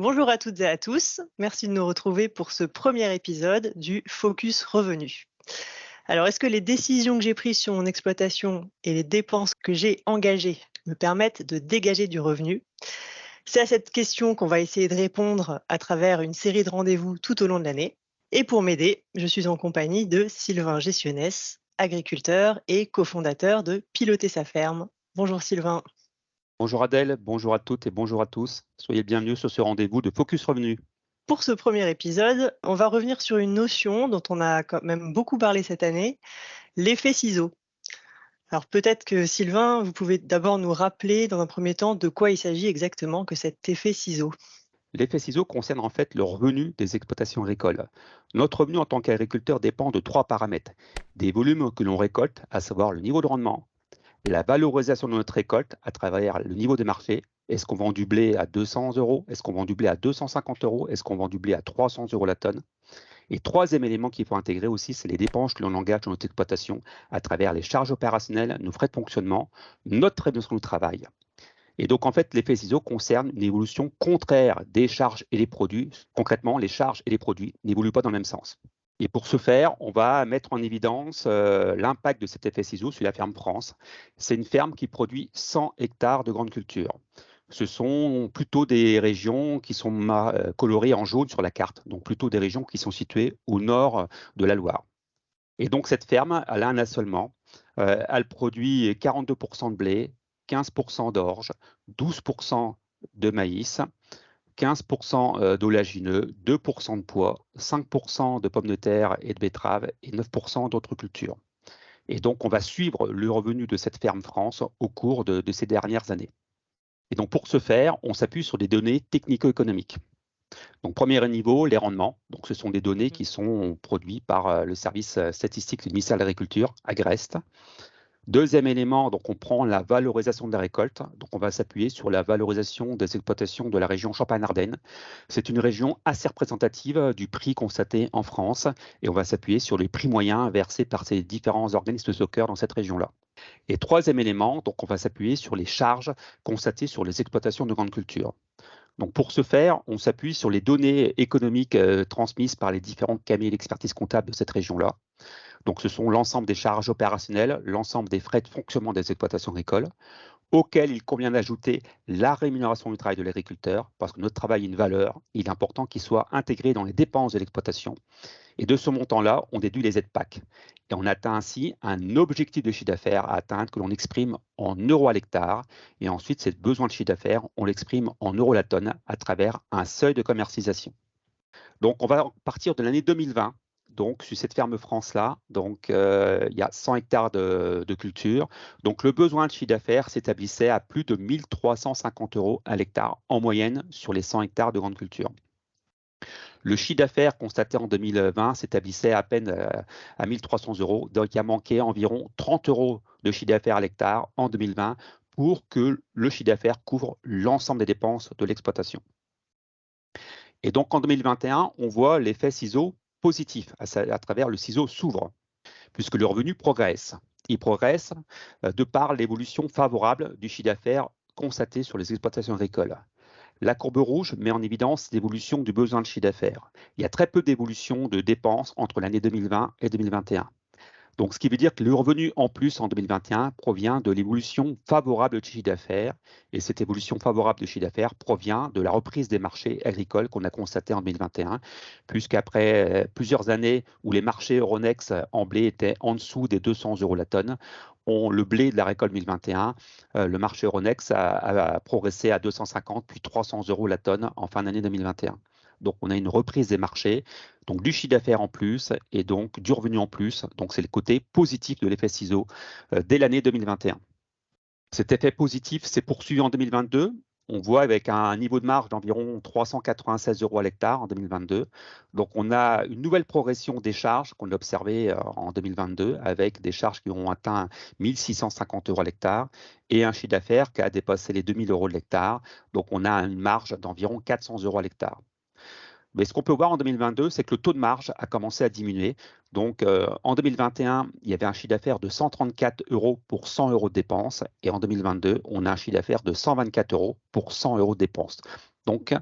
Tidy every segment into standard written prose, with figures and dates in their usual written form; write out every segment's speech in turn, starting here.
Bonjour à toutes et à tous, merci de nous retrouver pour ce premier épisode du Focus Revenu. Alors, est-ce que les décisions que j'ai prises sur mon exploitation et les dépenses que j'ai engagées me permettent de dégager du revenu? C'est à cette question qu'on va essayer de répondre à travers une série de rendez-vous tout au long de l'année. Et pour m'aider, je suis en compagnie de Sylvain Gessionnès, agriculteur et cofondateur de Piloter sa ferme. Bonjour Sylvain. Bonjour Adèle, bonjour à toutes et bonjour à tous. Soyez le bienvenus sur ce rendez-vous de Focus Revenu. Pour ce premier épisode, on va revenir sur une notion dont on a quand même beaucoup parlé cette année, l'effet ciseau. Alors peut-être que Sylvain, vous pouvez d'abord nous rappeler dans un premier temps de quoi il s'agit exactement que cet effet ciseau. L'effet ciseau concerne en fait le revenu des exploitations agricoles. Notre revenu en tant qu'agriculteur dépend de trois paramètres. Des volumes que l'on récolte, à savoir le niveau de rendement, la valorisation de notre récolte à travers le niveau des marchés. Est-ce qu'on vend du blé à 200 euros? Est-ce qu'on vend du blé à 250 euros? Est-ce qu'on vend du blé à 300 euros la tonne? Et troisième élément qu'il faut intégrer aussi, c'est les dépenses que l'on engage dans notre exploitation à travers les charges opérationnelles, nos frais de fonctionnement, notre rémunération du travail. Et donc, en fait, l'effet ciseau concerne une évolution contraire des charges et des produits. Concrètement, les charges et les produits n'évoluent pas dans le même sens. Et pour ce faire, on va mettre en évidence l'impact de cet effet ciseau sur la ferme France. C'est une ferme qui produit 100 hectares de grandes cultures. Ce sont plutôt des régions qui sont colorées en jaune sur la carte, donc plutôt des régions qui sont situées au nord de la Loire. Et donc, cette ferme, elle a un assolement. Elle produit 42% de blé, 15% d'orge, 12% de maïs, 15% d'oléagineux, 2% de pois, 5% de pommes de terre et de betteraves et 9% d'autres cultures. Et donc, on va suivre le revenu de cette ferme France au cours de ces dernières années. Et donc, pour ce faire, on s'appuie sur des données technico-économiques. Donc, premier niveau, les rendements. Donc, ce sont des données qui sont produites par le service statistique du ministère de l'Agriculture, Agreste. Deuxième élément, donc on prend la valorisation de la récolte. Donc, on va s'appuyer sur la valorisation des exploitations de la région Champagne-Ardenne. C'est une région assez représentative du prix constaté en France et on va s'appuyer sur les prix moyens versés par ces différents organismes de stockeurs dans cette région-là. Et troisième élément, donc on va s'appuyer sur les charges constatées sur les exploitations de grandes cultures. Donc pour ce faire, on s'appuie sur les données économiques transmises par les différents cabinets d'expertise comptable de cette région-là. Donc ce sont l'ensemble des charges opérationnelles, l'ensemble des frais de fonctionnement des exploitations agricoles, auxquels il convient d'ajouter la rémunération du travail de l'agriculteur, parce que notre travail a une valeur, il est important qu'il soit intégré dans les dépenses de l'exploitation. Et de ce montant-là, on déduit les aides PAC. Et on atteint ainsi un objectif de chiffre d'affaires à atteindre que l'on exprime en euros à l'hectare. Et ensuite, ces besoins de chiffre d'affaires, on l'exprime en euros la tonne à travers un seuil de commercialisation. Donc, on va partir de l'année 2020. Donc, sur cette ferme France-là, il y a 100 hectares de culture. Donc, le besoin de chiffre d'affaires s'établissait à plus de 1 350 euros à l'hectare en moyenne sur les 100 hectares de grande culture. Le chiffre d'affaires constaté en 2020 s'établissait à peine à 1 300 euros. Donc, il a manqué environ 30 euros de chiffre d'affaires à l'hectare en 2020 pour que le chiffre d'affaires couvre l'ensemble des dépenses de l'exploitation. Et donc, en 2021, on voit l'effet ciseau positif à travers le ciseau s'ouvre, puisque le revenu progresse. Il progresse de par l'évolution favorable du chiffre d'affaires constaté sur les exploitations agricoles. La courbe rouge met en évidence l'évolution du besoin de chiffre d'affaires. Il y a très peu d'évolution de dépenses entre l'année 2020 et 2021. Donc, ce qui veut dire que le revenu en plus en 2021 provient de l'évolution favorable du chiffre d'affaires. Et cette évolution favorable du chiffre d'affaires provient de la reprise des marchés agricoles qu'on a constaté en 2021, puisqu'après plusieurs années où les marchés Euronext en blé étaient en dessous des 200 euros la tonne, le blé de la récolte 2021, le marché Euronext a progressé à 250 puis 300 euros la tonne en fin d'année 2021. Donc, on a une reprise des marchés, donc du chiffre d'affaires en plus et donc du revenu en plus. Donc, c'est le côté positif de l'effet ciseau dès l'année 2021. Cet effet positif s'est poursuivi en 2022. On voit avec un niveau de marge d'environ 396 euros à l'hectare en 2022. Donc, on a une nouvelle progression des charges qu'on a observée en 2022 avec des charges qui ont atteint 1 650 euros à l'hectare et un chiffre d'affaires qui a dépassé les 2 000 euros de l'hectare. Donc, on a une marge d'environ 400 euros à l'hectare. Mais ce qu'on peut voir en 2022, c'est que le taux de marge a commencé à diminuer. Donc, en 2021, il y avait un chiffre d'affaires de 134 euros pour 100 euros de dépenses. Et en 2022, on a un chiffre d'affaires de 124 euros pour 100 euros de dépenses. Donc,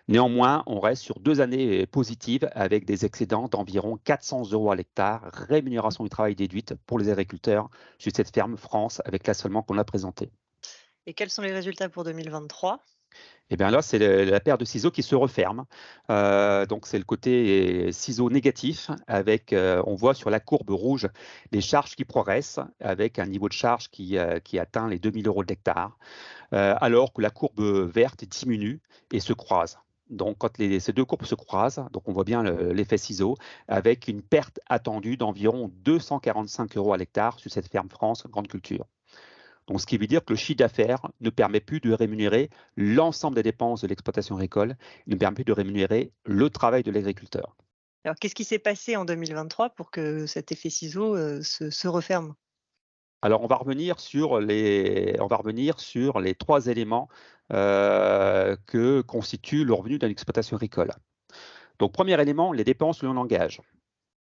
Néanmoins, on reste sur 2 années positives avec des excédents d'environ 400 € à l'hectare, rémunération du travail déduite pour les agriculteurs sur cette ferme France avec l'assolement qu'on a présenté. Et quels sont les résultats pour 2023? Et bien là, c'est la paire de ciseaux qui se referme. Donc c'est le côté ciseaux négatif avec, on voit sur la courbe rouge les charges qui progressent avec un niveau de charge qui atteint les 2 000 € de l'hectare, alors que la courbe verte diminue et se croise. Donc quand ces 2 courbes se croisent, donc on voit bien l'effet ciseau avec une perte attendue d'environ 245 € à l'hectare sur cette ferme France grande culture. Donc, ce qui veut dire que le chiffre d'affaires ne permet plus de rémunérer l'ensemble des dépenses de l'exploitation agricole, il ne permet plus de rémunérer le travail de l'agriculteur. Alors, qu'est-ce qui s'est passé en 2023 pour que cet effet ciseau, se referme? Alors, on va revenir sur les 3 éléments que constituent le revenu d'une exploitation agricole. Donc, premier élément, les dépenses que l'on engage.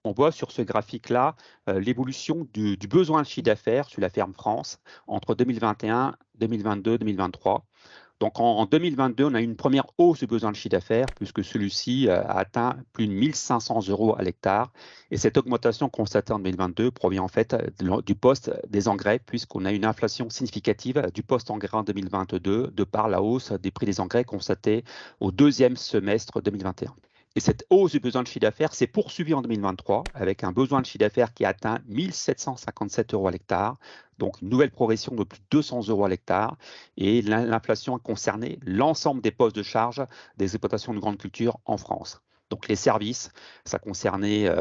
On voit sur ce graphique-là l'évolution du besoin de chiffre d'affaires sur la ferme France entre 2021, 2022, 2023. Donc en 2022, on a eu une première hausse du besoin de chiffre d'affaires puisque celui-ci a atteint plus de 1 500 € à l'hectare. Et cette augmentation constatée en 2022 provient en fait du poste des engrais puisqu'on a une inflation significative du poste engrais en 2022 de par la hausse des prix des engrais constatée au deuxième semestre 2021. Et cette hausse du besoin de chiffre d'affaires s'est poursuivie en 2023 avec un besoin de chiffre d'affaires qui a atteint 1 757 € à l'hectare, donc une nouvelle progression de plus de 200 € à l'hectare. Et l'inflation a concerné l'ensemble des postes de charge des exploitations de grande culture en France. Donc les services, ça concernait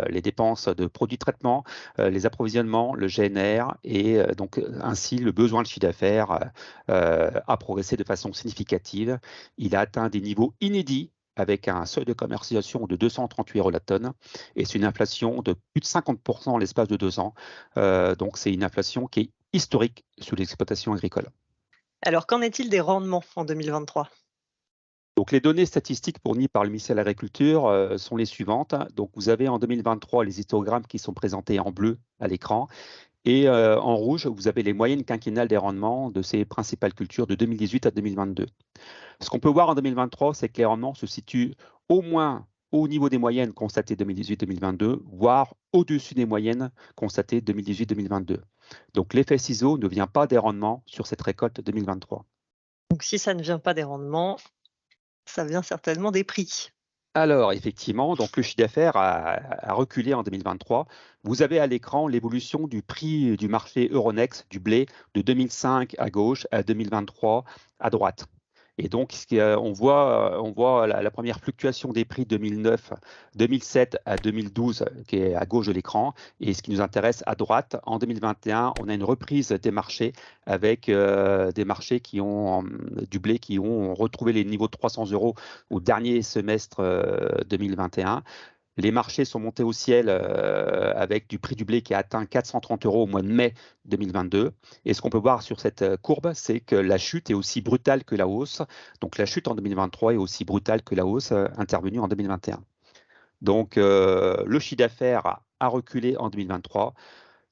les dépenses de produits de traitement, les approvisionnements, le GNR, et donc ainsi le besoin de chiffre d'affaires a progressé de façon significative. Il a atteint des niveaux inédits avec un seuil de commercialisation de 238 € la tonne, et c'est une inflation de plus de 50% en l'espace de 2 ans. Donc c'est une inflation qui est historique sur l'exploitation agricole. Alors, qu'en est-il des rendements en 2023? Donc les données statistiques fournies par le ministère de l'Agriculture sont les suivantes. Donc vous avez en 2023 les histogrammes qui sont présentés en bleu à l'écran, et en rouge, vous avez les moyennes quinquennales des rendements de ces principales cultures de 2018 à 2022. Ce qu'on peut voir en 2023, c'est que les rendements se situent au moins au niveau des moyennes constatées 2018-2022, voire au-dessus des moyennes constatées 2018-2022. Donc l'effet ciseau ne vient pas des rendements sur cette récolte 2023. Donc si ça ne vient pas des rendements, ça vient certainement des prix. Alors effectivement, donc le chiffre d'affaires a reculé en 2023. Vous avez à l'écran l'évolution du prix du marché Euronext du blé de 2005 à gauche à 2023 à droite. Et donc, on voit la première fluctuation des prix 2009, 2007 à 2012 qui est à gauche de l'écran. Et ce qui nous intéresse à droite, en 2021, on a une reprise des marchés avec des marchés du blé qui ont retrouvé les niveaux de 300 € au dernier semestre 2021. Les marchés sont montés au ciel avec du prix du blé qui a atteint 430 € au mois de mai 2022. Et ce qu'on peut voir sur cette courbe, c'est que la chute est aussi brutale que la hausse. Donc la chute en 2023 est aussi brutale que la hausse intervenue en 2021. Donc le chiffre d'affaires a reculé en 2023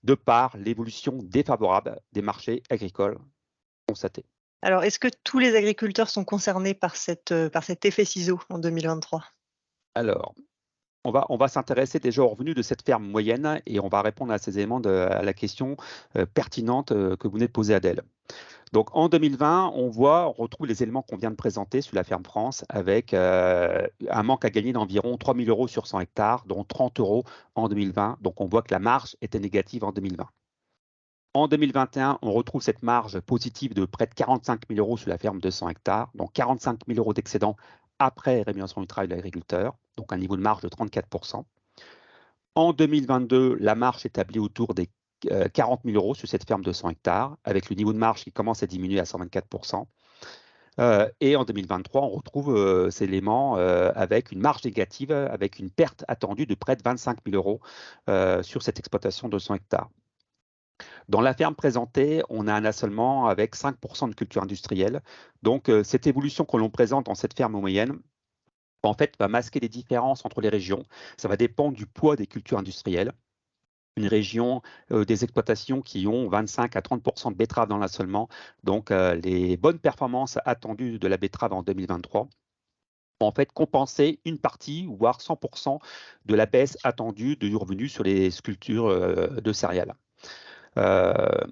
de par l'évolution défavorable des marchés agricoles constatée. Alors, est-ce que tous les agriculteurs sont concernés par cet effet ciseau en 2023? Alors, on va s'intéresser déjà aux revenus de cette ferme moyenne et on va répondre à ces éléments à la question pertinente que vous venez de poser, Adèle. Donc en 2020, on retrouve les éléments qu'on vient de présenter sur la ferme France avec un manque à gagner d'environ 3 000 € sur 100 hectares, dont 30 € en 2020. Donc on voit que la marge était négative en 2020. En 2021, on retrouve cette marge positive de près de 45 000 € sur la ferme de 100 hectares, donc 45 000 € d'excédent après rémunération du travail de l'agriculteur, donc un niveau de marge de 34%. En 2022, la marge s'établit autour des 40 000 € sur cette ferme de 100 hectares, avec le niveau de marge qui commence à diminuer à 124%. Et en 2023, on retrouve ces éléments avec une marge négative, avec une perte attendue de près de 25 000 € sur cette exploitation de 100 hectares. Dans la ferme présentée, on a un assolement avec 5% de culture industrielle. Donc, cette évolution que l'on présente dans cette ferme moyenne, en fait, va masquer les différences entre les régions. Ça va dépendre du poids des cultures industrielles. Une région, des exploitations qui ont 25 à 30% de betteraves dans l'assolement. Donc, les bonnes performances attendues de la betterave en 2023 en fait compenser une partie, voire 100% de la baisse attendue du revenu sur les cultures de céréales.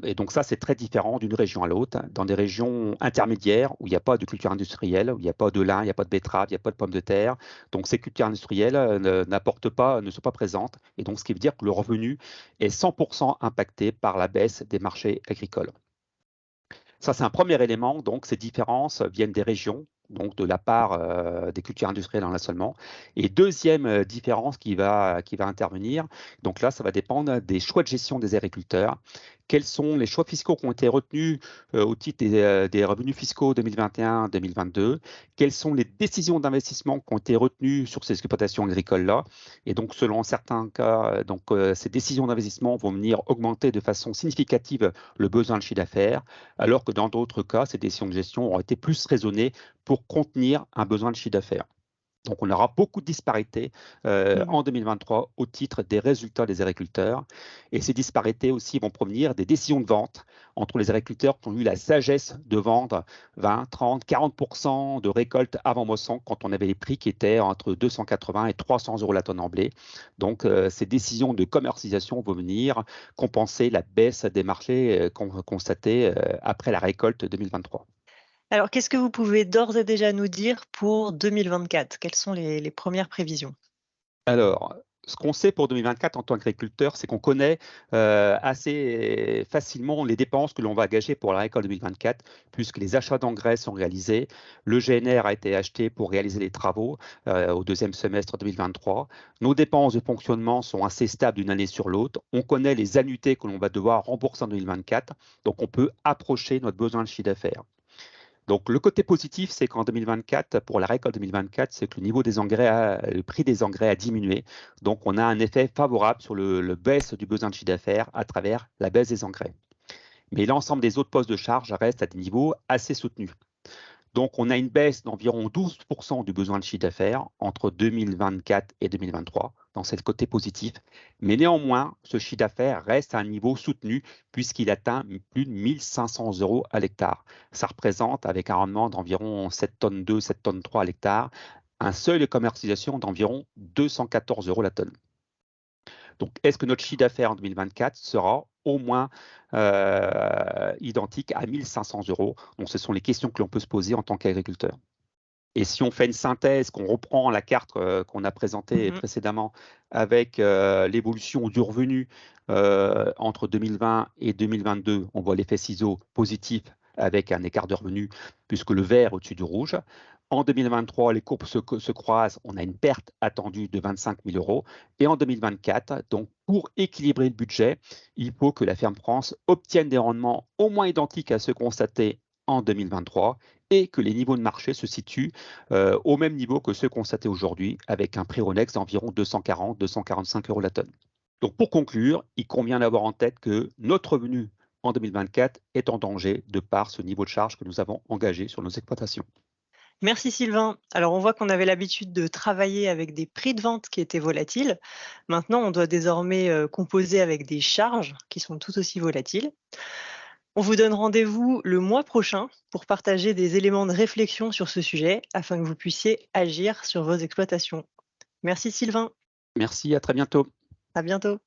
Et donc ça, c'est très différent d'une région à l'autre. Dans des régions intermédiaires où il n'y a pas de culture industrielle, où il n'y a pas de lin, il n'y a pas de betterave, il n'y a pas de pommes de terre, donc ces cultures industrielles ne sont pas présentes. Et donc ce qui veut dire que le revenu est 100% impacté par la baisse des marchés agricoles. Ça, c'est un premier élément. Donc, ces différences viennent des régions, donc de la part des cultures industrielles en seulement. Et deuxième différence qui va intervenir, donc là, ça va dépendre des choix de gestion des agriculteurs. Quels sont les choix fiscaux qui ont été retenus au titre des revenus fiscaux 2021-2022? Quelles sont les décisions d'investissement qui ont été retenues sur ces exploitations agricoles-là? Et donc, selon certains cas, ces décisions d'investissement vont venir augmenter de façon significative le besoin de chiffre d'affaires, alors que dans d'autres cas, ces décisions de gestion ont été plus raisonnées pour contenir un besoin de chiffre d'affaires. Donc, on aura beaucoup de disparités en 2023 au titre des résultats des agriculteurs. Et ces disparités aussi vont provenir des décisions de vente entre les agriculteurs qui ont eu la sagesse de vendre 20, 30, 40% de récolte avant moisson quand on avait les prix qui étaient entre 280 et 300 euros la tonne en blé. Donc, ces décisions de commercialisation vont venir compenser la baisse des marchés constatée après la récolte 2023. Alors, qu'est-ce que vous pouvez d'ores et déjà nous dire pour 2024? Quelles sont les premières prévisions? Alors, ce qu'on sait pour 2024 en tant qu'agriculteur, c'est qu'on connaît assez facilement les dépenses que l'on va engager pour la récolte 2024, puisque les achats d'engrais sont réalisés. Le GNR a été acheté pour réaliser les travaux au deuxième semestre 2023. Nos dépenses de fonctionnement sont assez stables d'une année sur l'autre. On connaît les annuités que l'on va devoir rembourser en 2024, donc on peut approcher notre besoin de chiffre d'affaires. Donc, le côté positif, c'est qu'en 2024, pour la récolte 2024, c'est que le prix des engrais a diminué. Donc, on a un effet favorable sur le baisse du besoin de chiffre d'affaires à travers la baisse des engrais. Mais l'ensemble des autres postes de charge restent à des niveaux assez soutenus. Donc, on a une baisse d'environ 12% du besoin de chiffre d'affaires entre 2024 et 2023, dans ce côté positif. Mais néanmoins, ce chiffre d'affaires reste à un niveau soutenu puisqu'il atteint plus de 1 500 euros à l'hectare. Ça représente, avec un rendement d'environ 7 tonnes 2, 7 tonnes 3 à l'hectare, un seuil de commercialisation d'environ 214 euros la tonne. Donc, est-ce que notre chiffre d'affaires en 2024 sera au moins identique à 1 500 euros? Donc, ce sont les questions que l'on peut se poser en tant qu'agriculteur. Et si on fait une synthèse, qu'on reprend la carte qu'on a présentée précédemment avec l'évolution du revenu entre 2020 et 2022, on voit l'effet ciseau positif avec un écart de revenu puisque le vert au-dessus du rouge. En 2023, les courbes se croisent, on a une perte attendue de 25 000 euros. Et en 2024, donc pour équilibrer le budget, il faut que la ferme France obtienne des rendements au moins identiques à ceux constatés en 2023 et que les niveaux de marché se situent au même niveau que ceux constatés aujourd'hui, avec un prix Ronex d'environ 240-245 euros la tonne. Donc pour conclure, il convient d'avoir en tête que notre revenu en 2024 est en danger de par ce niveau de charge que nous avons engagé sur nos exploitations. Merci Sylvain. Alors on voit qu'on avait l'habitude de travailler avec des prix de vente qui étaient volatiles. Maintenant, on doit désormais composer avec des charges qui sont tout aussi volatiles. On vous donne rendez-vous le mois prochain pour partager des éléments de réflexion sur ce sujet afin que vous puissiez agir sur vos exploitations. Merci Sylvain. Merci, à très bientôt. À bientôt.